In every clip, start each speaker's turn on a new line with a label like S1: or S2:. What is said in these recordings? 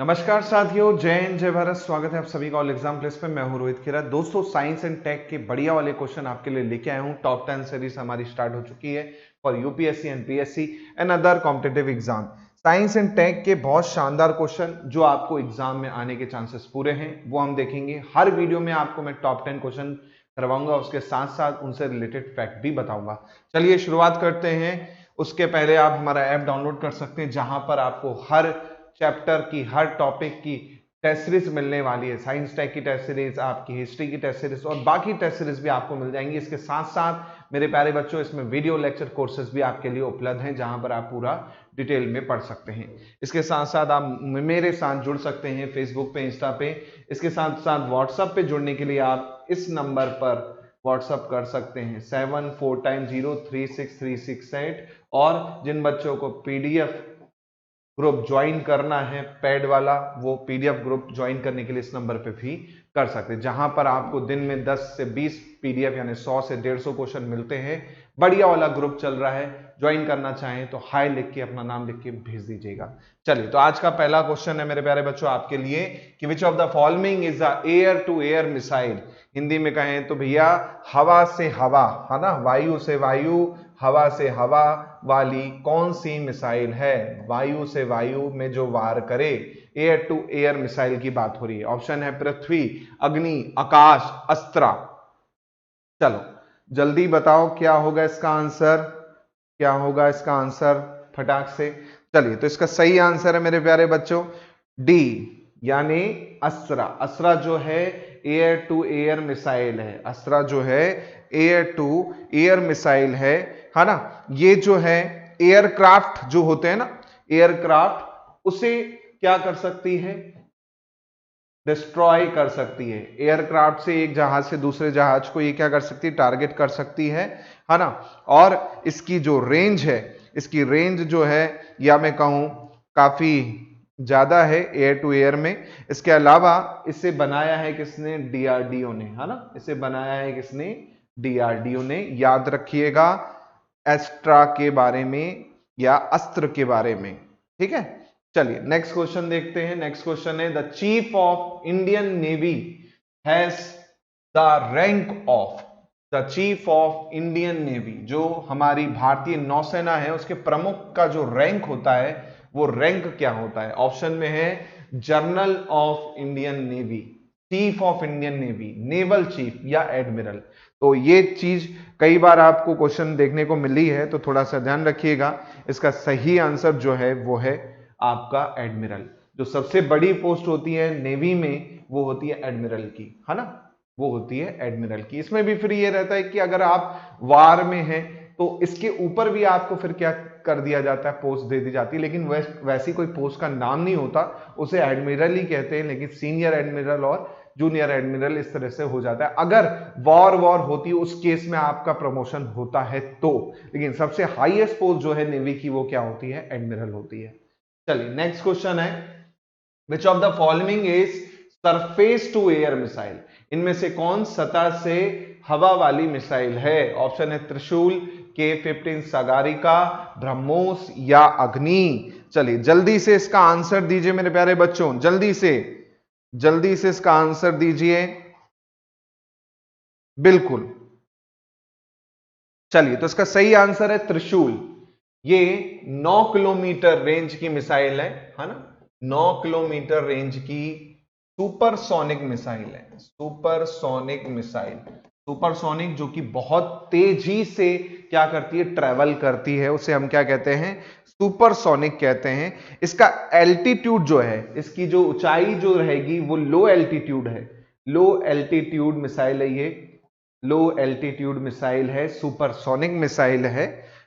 S1: नमस्कार साथियों, जय हिंद जय भारत। स्वागत है आप सभी का ऑल एग्जाम प्लेस पे। मैं हूं रोहित खेरा। दोस्तों, साइंस एंड टेक के बढ़िया वाले क्वेश्चन आपके लिए लेके आया हूं। टॉप 10 सीरीज हमारी स्टार्ट हो चुकी है for UPSC and PSC and other competitive exam. Science and tech के बहुत शानदार क्वेश्चन जो आपको एग्जाम में आने के चांसेस पूरे हैं वो हम देखेंगे। हर वीडियो में आपको मैं टॉप 10 क्वेश्चन करवाऊंगा, उसके साथ साथ उनसे रिलेटेड फैक्ट भी बताऊंगा। चलिए शुरुआत करते हैं। उसके पहले आप हमारा ऐप डाउनलोड कर सकते हैं, जहां पर आपको हर चैप्टर की, हर टॉपिक की टेस्ट सीरीज मिलने वाली है। साइंस टेक की टेस्ट सीरीज, आपकी हिस्ट्री की टेस्ट सीरीज और बाकी टेस्ट सीरीज भी आपको मिल जाएंगी। इसके साथ साथ मेरे प्यारे बच्चों, इसमें वीडियो लेक्चर कोर्सेज भी आपके लिए उपलब्ध हैं, जहां पर आप पूरा डिटेल में पढ़ सकते हैं। इसके साथ साथ आप मेरे साथ जुड़ सकते हैं फेसबुक पे, इंस्टा पे। इसके साथ साथ व्हाट्सएप पे जुड़ने के लिए आप इस नंबर पर व्हाट्सएप कर सकते हैं 7490363668। और जिन बच्चों को पीडीएफ ग्रुप ज्वाइन करना है पेड वाला, वो पीडीएफ ग्रुप ज्वाइन करने के लिए इस नंबर पे भी कर सकते हैं, जहां पर आपको दिन में 10 से 20 पीडीएफ यानी 100 से 150 क्वेश्चन मिलते हैं। बढ़िया वाला ग्रुप चल रहा है, ज्वाइन करना चाहें तो हाय लिख के, अपना नाम लिख के भेज दीजिएगा। चलिए, तो आज का पहला क्वेश्चन है मेरे प्यारे बच्चों आपके लिए कि which of the following is a air to air missile. Hindi में कहें तो भैया हवा से हवा, है ना, वायु से वायु, हवा से हवा वाली कौन सी मिसाइल है। वायु से वायु में जो वार करे, एयर टू एयर मिसाइल की बात हो रही है। ऑप्शन है पृथ्वी, अग्नि, आकाश, अस्त्रा। चलो जल्दी बताओ क्या होगा इसका आंसर, क्या होगा इसका आंसर फटाक से। चलिए, तो इसका सही आंसर है मेरे प्यारे बच्चों डी, यानी अस्त्रा। अस्त्रा जो है एयर टू एयर मिसाइल है। अस्त्रा जो है एयर टू एयर मिसाइल है ना। ये जो है एयरक्राफ्ट जो होते हैं ना, एयरक्राफ्ट, उसे क्या कर सकती है, डिस्ट्रॉय कर सकती है। एयरक्राफ्ट से एक जहाज से दूसरे जहाज को ये क्या कर सकती है, टारगेट कर सकती है ना। और इसकी जो रेंज है, इसकी रेंज जो है, या मैं कहूं काफी ज्यादा है एयर टू एयर में। इसके अलावा इसे बनाया है किसने, डीआरडीओ ने, है ना। इसे बनाया है किसने, डीआरडीओ ने। याद रखिएगा एस्ट्रा के बारे में या अस्त्र के बारे में, ठीक है। चलिए नेक्स्ट क्वेश्चन देखते हैं। नेक्स्ट क्वेश्चन है the chief of Indian navy has the rank of. The chief of Indian navy, जो हमारी भारतीय नौसेना है, उसके प्रमुख का जो रैंक होता है वो रैंक क्या होता है। ऑप्शन में है general of Indian navy, chief of Indian navy, naval chief या एडमिरल। तो ये चीज कई बार आपको क्वेश्चन देखने को मिली है, तो थोड़ा सा ध्यान रखिएगा। इसका सही आंसर जो है वो है आपका एडमिरल। जो सबसे बड़ी पोस्ट होती है नेवी में वो होती है एडमिरल की, है ना, वो होती है एडमिरल की। इसमें भी फिर ये रहता है कि अगर आप वार में हैं तो इसके ऊपर भी आपको फिर क्या कर दिया जाता है, पोस्ट दे दी जाती है, लेकिन वैसी कोई पोस्ट का नाम नहीं होता, उसे एडमिरल ही कहते हैं। लेकिन सीनियर एडमिरल और जूनियर एडमिरल इस तरह से हो जाता है। अगर वॉर होती है उस केस में आपका प्रमोशन होता है तो, लेकिन सबसे हाईएस्ट पोस्ट जो है नेवी की वो क्या होती है, एडमिरल होती है। चलिए नेक्स्ट क्वेश्चन है which of the following is surface to air missile. इनमें से कौन सतह से हवा वाली मिसाइल है। ऑप्शन है त्रिशूल, K-15 सागरिका, ब्रह्मोस या अग्नि। चलिए जल्दी से इसका आंसर दीजिए मेरे प्यारे बच्चों, जल्दी से इसका आंसर दीजिए। बिल्कुल, चलिए, तो इसका सही आंसर है त्रिशूल। ये 9 किलोमीटर रेंज की मिसाइल है ना। 9 किलोमीटर रेंज की सुपरसोनिक मिसाइल है। सुपरसोनिक मिसाइल, सुपरसोनिक जो कि बहुत तेजी से क्या करती है, ट्रेवल करती है, उसे हम क्या कहते हैं, सुपरसोनिक कहते हैं। इसका एल्टीट्यूड जो है, इसकी जो ऊंचाई जो रहेगी वो लो एल्टीट्यूड है। लो एल्टीट्यूड मिसाइल है ये, लो एल्टीट्यूड मिसाइल है, सुपरसोनिक मिसाइल है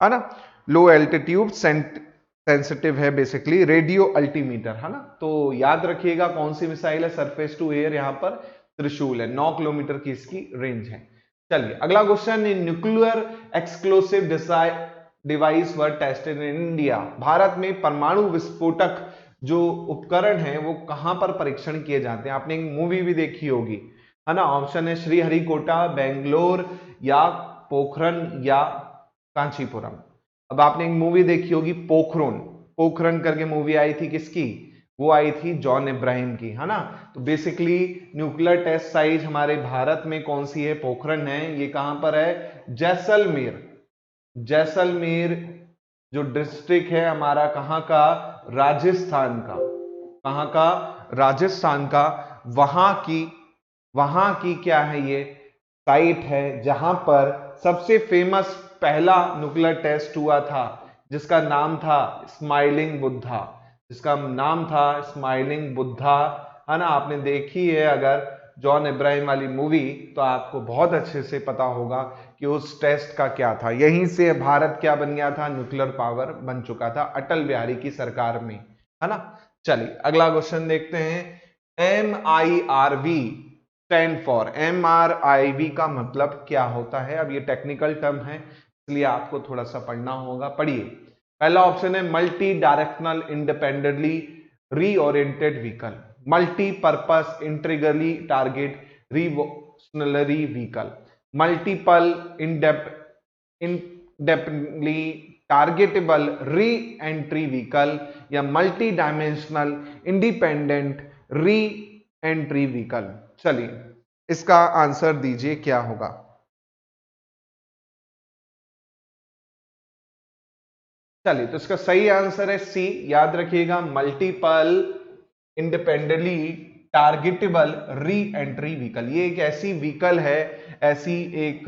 S1: ना। लो एल्टीट्यूड सेंसिटिव है, बेसिकली रेडियो अल्टीमीटर, है ना। तो याद रखिएगा कौन सी मिसाइल है, सरफेस टू एयर, यहां पर त्रिशूल है। 9 किलोमीटर की इसकी रेंज है। चलिए अगला question, nuclear explosive device were tested in India. Bharat में परमाणु विस्फोटक जो उपकरण है वो कहां पर परीक्षण किए जाते हैं। आपने एक मूवी भी देखी होगी, है ना। ऑप्शन है श्रीहरिकोटा, बेंगलोर या पोखरन या कांचीपुरम। अब आपने एक मूवी देखी होगी पोखरण, पोखरण करके मूवी आई थी किसकी, वो आई थी जॉन इब्राहिम की, है ना। तो बेसिकली न्यूक्लियर टेस्ट साइट हमारे भारत में कौन सी है, पोखरण है। ये कहां पर है, जैसलमेर। जैसलमेर जो डिस्ट्रिक्ट है हमारा, कहां का, राजस्थान का। कहां का, राजस्थान का। वहां की क्या है, ये साइट है जहां पर सबसे फेमस पहला न्यूक्लियर टेस्ट हुआ था, जिसका नाम था स्माइलिंग बुद्धा। जिसका नाम था स्माइलिंग बुद्धा, है ना। आपने देखी है अगर जॉन इब्राहिम वाली मूवी, तो आपको बहुत अच्छे से पता होगा कि उस टेस्ट का क्या था। यहीं से भारत क्या बन गया था, न्यूक्लियर पावर बन चुका था अटल बिहारी की सरकार में, है ना। चलिए अगला क्वेश्चन देखते हैं। MIRV स्टैंड फॉर, MRIV का मतलब क्या होता है। अब ये टेक्निकल टर्म है, इसलिए आपको थोड़ा सा पढ़ना होगा। पढ़िए, पहला ऑप्शन है multi directional independently reoriented vehicle, multipurpose integrally target revolutionary vehicle, multiple independently targetable re entry vehicle, या multi dimensional independent re entry vehicle. चलिए इसका आंसर दीजिए क्या होगा। चलिए तो इसका सही आंसर है सी, याद रखिएगा, multiple independently targetable re entry vehicle. ये एक ऐसी व्हीकल है, ऐसी एक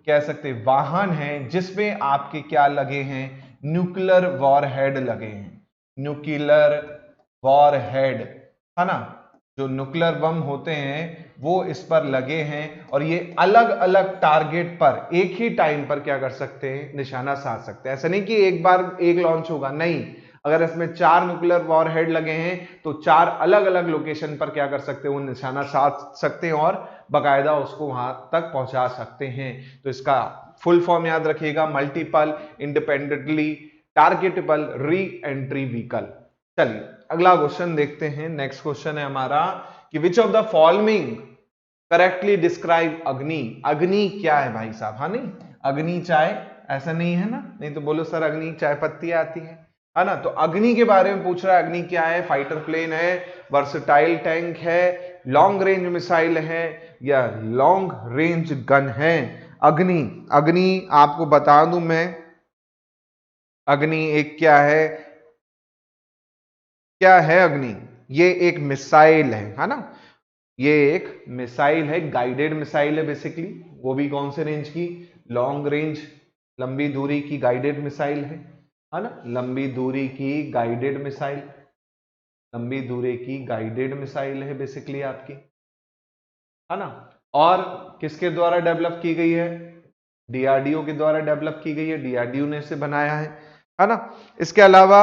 S1: कह सकते वाहन है, जिसमें आपके क्या लगे हैं, न्यूक्लियर वॉरहेड लगे हैं। न्यूक्लियर वॉरहेड, है ना। जो न्यूक्लियर बम होते हैं वो इस पर लगे हैं, और ये अलग अलग टारगेट पर एक ही टाइम पर क्या कर सकते हैं, निशाना साध सकते हैं। ऐसा नहीं कि एक बार एक लॉन्च होगा, नहीं। अगर इसमें 4 न्यूक्लियर वॉरहेड लगे हैं तो 4 अलग अलग लोकेशन पर क्या कर सकते हैं, वो निशाना साध सकते हैं और बाकायदा उसको वहां तक पहुंचा सकते हैं। तो इसका फुल फॉर्म याद रखिएगा, multiple independently targetable re entry vehicle. चलिए अगला क्वेश्चन देखते हैं। नेक्स्ट क्वेश्चन है हमारा कि which of the following correctly describe अग्नि। अग्नि क्या है भाई साहब, हाँ नहीं, अग्नि चाय ऐसा नहीं है ना, नहीं तो बोलो सर अग्नि चाय पत्ती आती है ना। तो अग्नि के बारे में पूछ रहा है। अग्नि क्या है, फाइटर प्लेन है, वर्सटाइल टैंक है, लॉन्ग रेंज मिसाइल है, या लॉन्ग रेंज गन है। अग्नि, अग्नि आपको बता दूं मैं, अग्नि एक क्या है अग्नि, ये एक मिसाइल है ना। ये एक मिसाइल है, गाइडेड मिसाइल है बेसिकली। वो भी कौन से रेंज की, लॉन्ग रेंज, लंबी दूरी की गाइडेड मिसाइल है ना। लंबी दूरी की गाइडेड मिसाइल, लंबी दूरी की गाइडेड मिसाइल है बेसिकली आपकी, है ना। और किसके द्वारा डेवलप की गई है, डीआरडीओ के द्वारा डेवलप की गई है, डीआरडीओ ने इसे बनाया है ना। इसके अलावा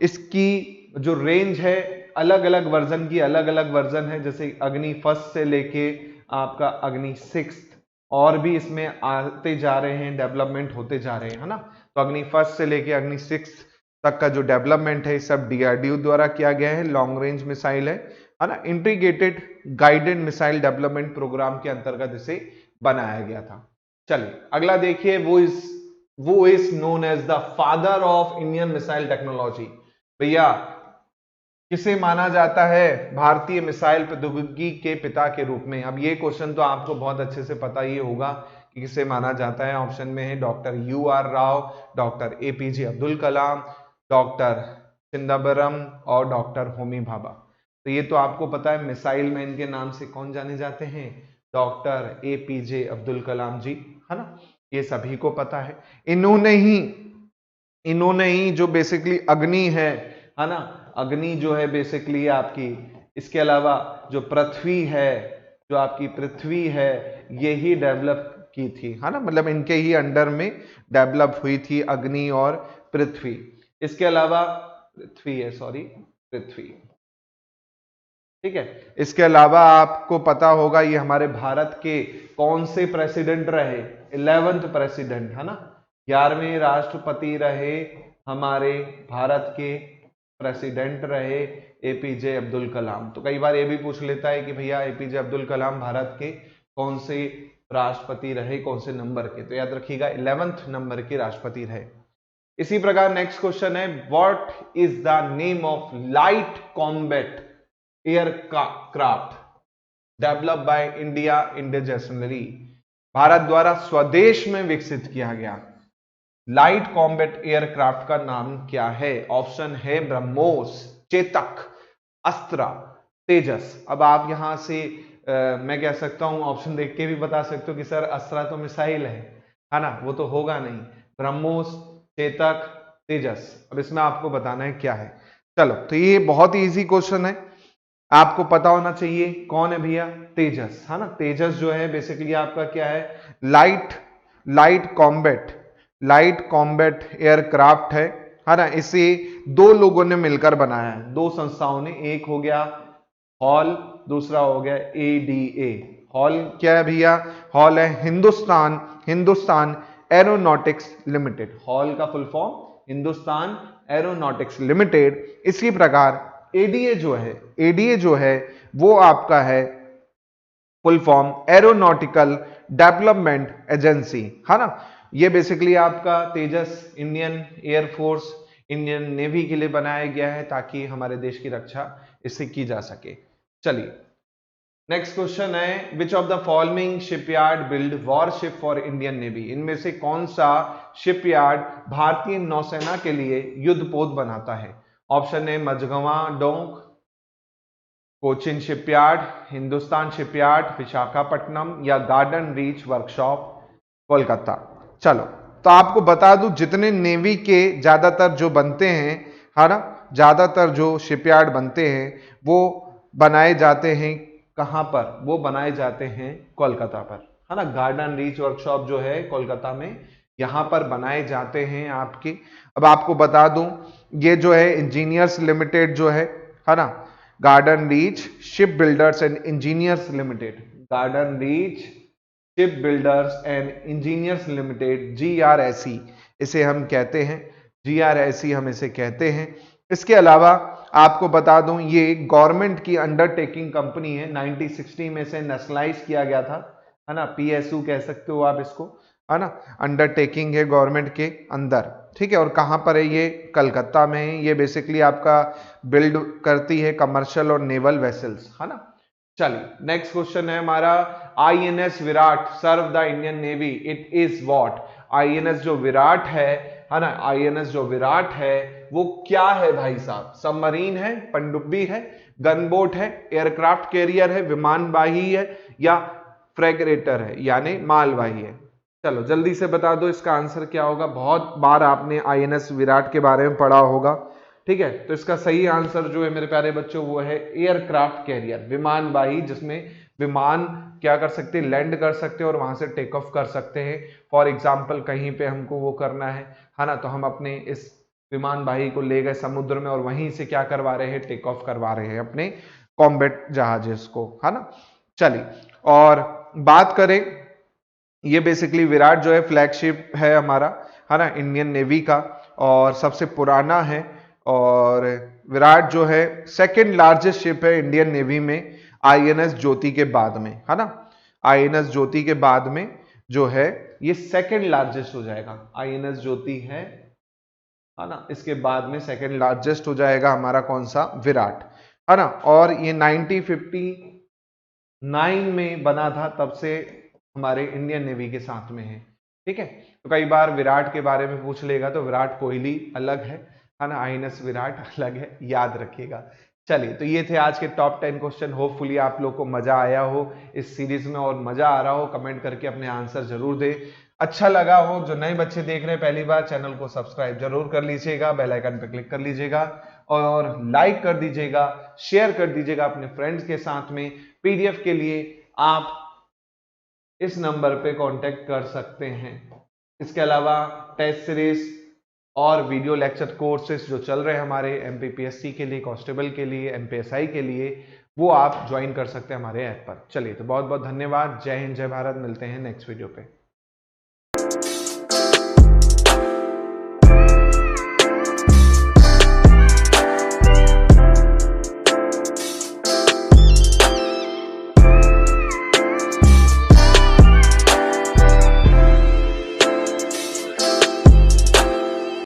S1: इसकी जो रेंज है, अलग अलग वर्जन की अलग अलग वर्जन है, जैसे अग्नि फर्स्ट से लेके आपका अग्नि 6 और भी इसमें आते जा रहे हैं, डेवलपमेंट होते जा रहे हैं, है ना। तो अग्नि फर्स्ट से लेके अग्नि 6 तक का जो डेवलपमेंट है सब डीआरडीओ द्वारा किया गया है। लॉन्ग रेंज मिसाइल है ना, integrated guided missile development programme के अंतर्गत इसे बनाया गया था। चलिए अगला देखिए, who is known as the father of Indian missile technology. भैया किसे माना जाता है भारतीय मिसाइल प्रौद्योगिकी के पिता के रूप में। अब ये क्वेश्चन तो आपको बहुत अच्छे से पता ही होगा कि किसे माना जाता है। ऑप्शन में है doctor UR Rao, doctor APJ Abdul Kalam, doctor Chidambaram और डॉक्टर होमी भाभा। तो ये तो आपको पता है, मिसाइल मैन के नाम से कौन जाने जाते हैं, डॉक्टर APJ अब्दुल कलाम जी, है ना। ये सभी को पता है। इन्होंने ही जो बेसिकली अग्नि है ना, अग्नि जो है बेसिकली आपकी, इसके अलावा जो पृथ्वी है, जो आपकी पृथ्वी है, ये ही डेवलप की थी, है ना। मतलब इनके ही अंडर में डेवलप हुई थी अग्नि और पृथ्वी। इसके अलावा पृथ्वी है, सॉरी, पृथ्वी, ठीक है। इसके अलावा आपको पता होगा ये हमारे भारत के कौन से प्रेसिडेंट रहे, 11th प्रेसिडेंट, है ना। 11वें राष्ट्रपति रहे हमारे भारत के, प्रेसिडेंट रहे APJ अब्दुल कलाम। तो कई बार ये भी पूछ लेता है कि भैया APJ अब्दुल कलाम भारत के कौन से राष्ट्रपति रहे, कौन से नंबर के। तो याद रखिएगा 11th नंबर के राष्ट्रपति रहे। इसी प्रकार नेक्स्ट क्वेश्चन है, what is the name of light combat aircraft develop by India individually, Bharat द्वारा स्वदेश में विकसित किया गया लाइट कॉम्बैट एयरक्राफ्ट का नाम क्या है? ऑप्शन है ब्रह्मोस, चेतक, अस्त्रा, तेजस। अब आप यहां से मैं कह सकता हूं ऑप्शन देख के भी बता सकते हो कि सर अस्त्रा तो मिसाइल है ना, वो तो होगा नहीं। ब्रह्मोस, चेतक, तेजस, अब इसमें आपको बताना है क्या है। चलो, तो ये बहुत ही इजी क्वेश्चन है, आपको पता होना चाहिए कौन है भैया, तेजस, है ना। तेजस जो है बेसिकली आपका क्या है, लाइट कॉम्बैट एयरक्राफ्ट है ना। इसे दो लोगों ने मिलकर बनाया है, दो संस्थाओं ने, एक हो गया हॉल, दूसरा हो गया एडीए। हॉल क्या है भैया? हॉल है हिंदुस्तान एरोनॉटिक्स लिमिटेड। हॉल का full form Hindustan aeronautics limited. इसी प्रकार एडीए जो है वो आपका है full form aeronautical development agency, है ना। ये बेसिकली आपका तेजस इंडियन एयरफोर्स, इंडियन नेवी के लिए बनाया गया है ताकि हमारे देश की रक्षा इससे की जा सके। चलिए नेक्स्ट क्वेश्चन है, which of the following shipyard build worship for Indian navy, इनमें से कौन सा शिपयार्ड भारतीय नौसेना के लिए युद्धपोत बनाता है? ऑप्शन है मझगवा डोंक, कोचिन शिपयार्ड, हिंदुस्तान शिपयार्ड, विशाखापट्टनम या गार्डन रीच वर्कशॉप कोलकाता। चलो, तो आपको बता दूं जितने नेवी के ज्यादातर जो बनते हैं, है ना, ज्यादातर जो शिपयार्ड बनते हैं वो बनाए जाते हैं कहां पर? वो बनाए जाते हैं कोलकाता पर, है ना। गार्डन रीच वर्कशॉप जो है कोलकाता में, यहां पर बनाए जाते हैं आपके। अब आपको बता दूं ये जो है इंजीनियर्स लिमिटेड जो है ना, garden reach ship builders and engineers limited, garden reach ship builders and engineers limited, GRSE इसे हम कहते हैं, GRSE हम इसे कहते हैं। इसके अलावा आपको बता दूं ये गवर्नमेंट की अंडरटेकिंग कंपनी है, 1960 में से नेशनलाइज किया गया था, है ना। PSU कह सकते हो आप इसको, है ना। अंडरटेकिंग है गवर्नमेंट के अंदर, ठीक है। और कहां पर है ये? कलकत्ता में है। ये बेसिकली आपका बिल्ड करती है कमर्शियल और नेवल वेसल्स, है ना। चलिए नेक्स्ट क्वेश्चन है हमारा, INS Viraat serve the Indian navy, it is what? INS जो विराट है ना, INS जो विराट है वो क्या है भाई साहब? सबमरीन है, पनडुब्बी है, गनबोट है, एयरक्राफ्ट कैरियर है, विमानवाही है या फ्रैगरेटर है यानी मालवाही है? चलो जल्दी से बता दो इसका आंसर क्या होगा। बहुत बार आपने INS विराट के बारे में पढ़ा होगा, ठीक है। तो इसका सही आंसर जो है मेरे प्यारे बच्चों वो है एयरक्राफ्ट कैरियर, विमानवाही, जिसमें विमान क्या कर सकते हैं, लैंड कर सकते हैं और वहां से टेक ऑफ कर सकते हैं। फॉर एग्जांपल कहीं पे हमको वो करना है ना, तो हम अपने इस विमानवाही को ले गए समुद्र में और वहीं से क्या करवा रहे हैं, टेक ऑफ करवा रहे हैं अपने कॉम्बैट जहाज को, है ना। चलिए, और बात करें, ये बेसिकली विराट जो है फ्लैगशिप है हमारा, है ना, इंडियन नेवी का, और सबसे पुराना है। और विराट जो है सेकंड लार्जेस्ट शिप है इंडियन नेवी में, INS ज्योति के बाद में, है ना। INS ज्योति के बाद में जो है ये सेकंड लार्जेस्ट हो जाएगा। INS ज्योति है ना, इसके बाद में सेकंड लार्जेस्ट हो जाएगा हमारा कौन सा? विराट, है ना। और ये 1959 में बना था, तब से हमारे इंडियन नेवी के साथ में है, ठीक है। तो कई बार विराट के बारे में पूछ लेगा तो विराट कोहली अलग है ना, INS विराट अलग है, याद रखिएगा। चलिए, तो ये थे आज के टॉप 10 क्वेश्चन। होपफुली आप लोग को मजा आया हो इस सीरीज में, और मजा आ रहा हो कमेंट करके अपने आंसर जरूर दे। अच्छा लगा हो, जो नए बच्चे देख रहे हैं पहली बार, चैनल को सब्सक्राइब जरूर कर लीजिएगा, बेल आइकन पर क्लिक कर लीजिएगा और लाइक कर दीजिएगा, शेयर कर दीजिएगा अपने फ्रेंड्स के साथ में। PDF के लिए आप इस नंबर पे कांटेक्ट कर सकते हैं। इसके अलावा टेस्ट सीरीज और वीडियो लेक्चर कोर्सेज जो चल रहे हैं हमारे MPPSC के लिए, कांस्टेबल के लिए, MPSI के लिए, वो आप ज्वाइन कर सकते हैं हमारे ऐप पर। चलिए, तो बहुत बहुत धन्यवाद। जय हिंद, जय भारत। मिलते हैं नेक्स्ट वीडियो पे।